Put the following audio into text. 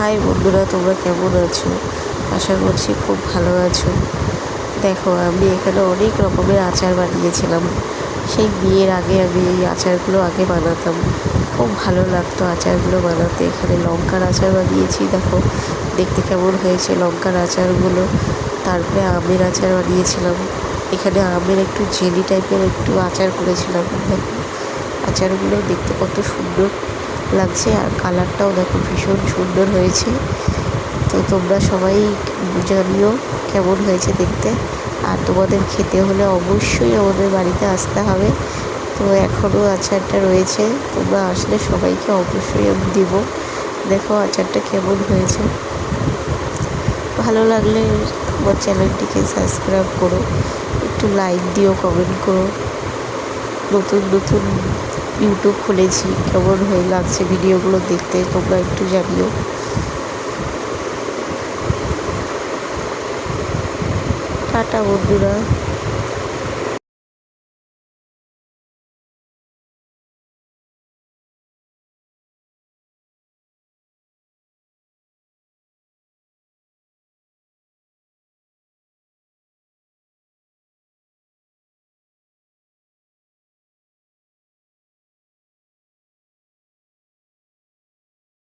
High বন্ধুরা, তোমরা কেমন আছো? আশা করছি খুব ভালো আছো। দেখো, আমি এখানে অনেক রকমের আচার বানিয়েছিলাম। সেই বিয়ের আগে আমি এই আচারগুলো আগে বানাতাম, খুব ভালো লাগতো আচারগুলো বানাতে। এখানে লঙ্কার আচার বানিয়েছি, দেখো দেখতে কেমন হয়েছে লঙ্কার আচারগুলো। তারপরে আমের আচার বানিয়েছিলাম। এখানে আমের একটু জেলি টাইপের একটু আচার করেছিলাম। দেখো আচারগুলো দেখতে কত সুন্দর লাগছে, আর কালারটাও দেখো ভীষণ সুন্দর হয়েছে। তো তোমরা সবাই জানিও কেমন হয়েছে দেখতে। আর তোমাদের খেতে হলে অবশ্যই আমাদের বাড়িতে আসতে হবে। তো এখনও আচারটা রয়েছে, তোমরা আসলে সবাইকে অবশ্যই আমি দেবো। দেখো আচারটা কেমন হয়েছে। ভালো লাগলে আমার চ্যানেলটিকে সাবস্ক্রাইব করো, একটু লাইক দিও, কমেন্ট করো। নতুন নতুন ইউটিউব খুলেছি, কেমন হয়ে লাগছে ভিডিওগুলো দেখতে তোমরা একটু জানিও। টাটা বন্ধুরা।